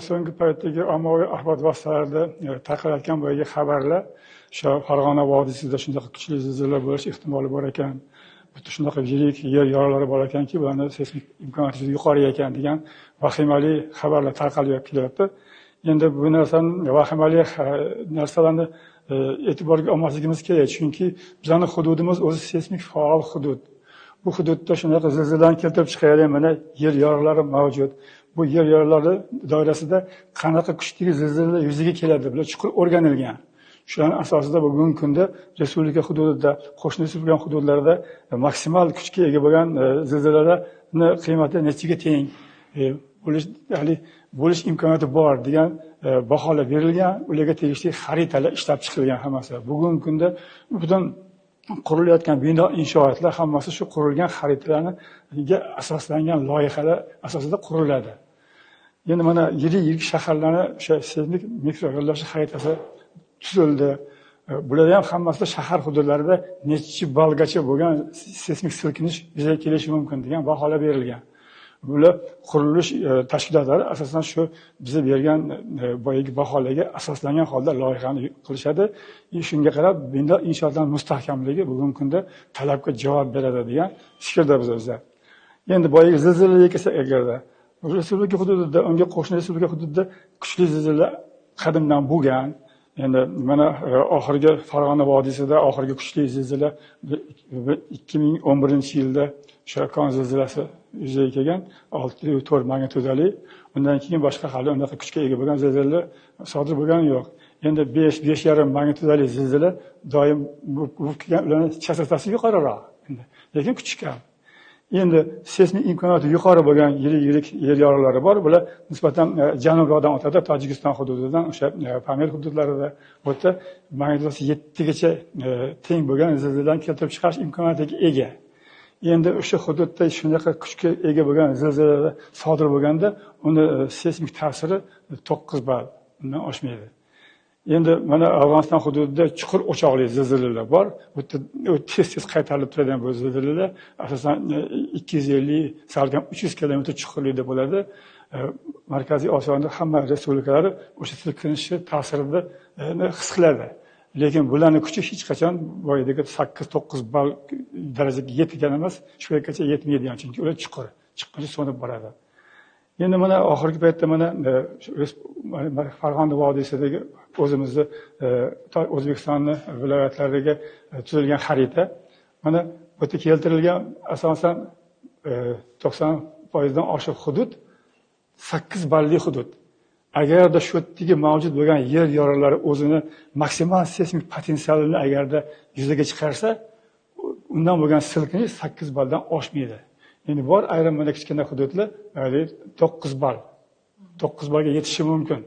so'nggi paytdagi ommaviy axborot vositalarida tarqalayotgan boyagi xabarlar o'sha Farg'ona vodiysida shunaqa kuchli zilzila bo'lish ehtimoli bor ekan, shunaqa yirik yer yorilari bor ekanki, bularni seysmik imkoniyati juda yuqori ekan degan vahimali xabarlar tarqalib kelyapti. Endi bu vahimali narsalarni e'tiborga olmasligimiz kerak, chunki bizning hududimiz o'zi seysmik faol hudud. Bu hududda shunaqa zilzilalarni keltirib chiqaradigan mana yer yorilari mavjud. Bu yer yorilari doirasida qanaqa kuchdagi zilzilalar yuzaga keladi, bular chuqur o'rganilgan. Shuning asosida bugungi kunda respublika hududida, qo'shni respublika hududlarida maksimal kuchga ega bo'lgan zilzilalarning qiymati nechaga teng bo'lish imkoniyati bor degan baholar berilgan, ularga tegishli xaritalar ishlab chiqilgan hammasi. Bugungi kunda butun qurilayotgan bino inshootlar hammasi shu qurilgan xaritalarga asoslangan loyihalar asosida quriladi. Endi mana yirik shaharlarni o'sha seysmik mikroyo'llashuv xaritasi tuzildi. Bular ham hammasida shahar hududlarida necha balgacha bo'lgan seysmik silkinish yuzaga kelishi mumkin degan baholar berilgan. Bular qurilish tashkilotlari asosan shu bizga bergan boyagi baholarga asoslangan holda loyihani qilishadi. Shunga qarab bino inshootlarning mustahkamligi bugungi kunda talabga javob beradi degan fikrda biz o'zlar. Endi boyagi zilzilaga kelsak, agarda respublika hududida, unga qo'shni respublika hududida kuchli zilzila qadimdan bo'lgan. Endi mana oxirgi Farg'ona vodiysida oxirgi kuchli zilzila 2011-yilda Shakon zilzilasi yuzaga kelgan 6.4 magnitudali. Undan keyin boshqa hali unaqa kuchga ega bo'lgan zilzilalar sodir bo'lgani yo'q. Endi 5.5 magnitudali zilzila doim bu ularning chastotasi yuqoriroq. Lekin kuchi kam. Endi seysmik imkoniyati yuqori bo'lgan yirik yer yorilari bor. Bular nisbatan janubroqdan o'tadi, Tojikiston hududidan o'sha Pamir hududlarida o'tda magnitudasi 7 gacha teng bo'lgan zilzilalarni keltirib chiqarish imkoniyatiga ega. Endi o'sha hududda shunaqa kuchga ega bo'lgan zilzilalar sodir bo'lganda, uni seysmik ta'siri 9 ball, undan oshmaydi. Endi mana Afg'oniston hududida chuqur o'choqli zilzilalar bor. Bu tez qaytarilib turadigan bu zilzilalar asosan 250 salkam 300 kilometr chuqurlikda bo'ladi. Markaziy Osiyoning hamma respublikalari o'sha silkinishi ta'sirida his qiladi. Lekin bularning kuchi hech qachon boyidagi 8-9 ball darajaga yetgan emas, shu yergacha yetmaydi, chunki ular chuqur, chiqquncha so'nib boradi. Endi mana oxirgi paytda mana Farg'ona vodiysidagi o'zimizni O'zbekistonning viloyatlariga tuzilgan xarita. Mana bu yerda keltirilgan asosan 90% dan oshiq hudud 8 balli hudud. Agarda shu yerdagi mavjud bo'lgan yer yorilari o'zini maksimal seysmik potensialini agarda yuzaga chiqarsa, undan bo'lgan silkinish 8 balldan oshmaydi. Endi bor ayrim mana kichkina hududlar 9 ball. 9 ballga yetishi mumkin.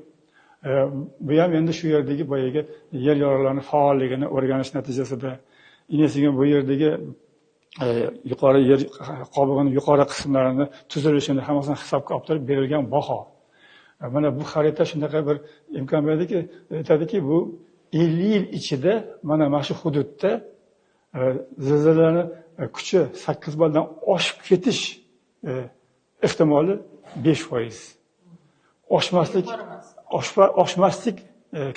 Bu ham endi shu yerdagi boyagi yer yorilarining faolligini o'rganish natijasida, inesiga bu yerdagi yuqori yer qobig'ining yuqori qismlarini tuzilishini hammasini hisobga olib berilgan baho. Mana bu xarita shunaqa bir imkon beradiki, aytadiki, bu 50 yil ichida mana shu hududda zilzilalarning kuchi 8 balldan oshib ketish ehtimoli 5%. Oshmaslik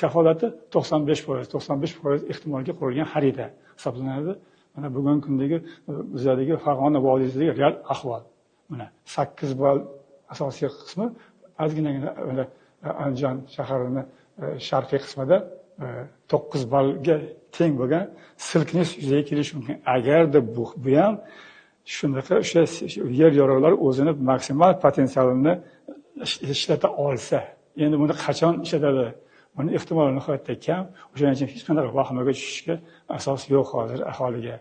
kafolati 95%. 95% ehtimolga qurilgan xarita hisoblanadi. Mana bugungi kundagi bizdagi Farg'ona vodiysidagi real ahvol. Mana 8 ball asosiy qismi, ozginagina Andijon shaharining sharqiy qismida 9 ballga teng bo'lgan silkinish yuzaga kelishi mumkin. Agarda bu ham shunaqa o'sha yer yorilari o'zini maksimal potensialini ishlata olsa, endi buni qachon ishlatadi? Buni ehtimoli nihoyatda kam. O'shaning uchun hech qanday vahimaga tushishga asos yo'q hozir aholiga.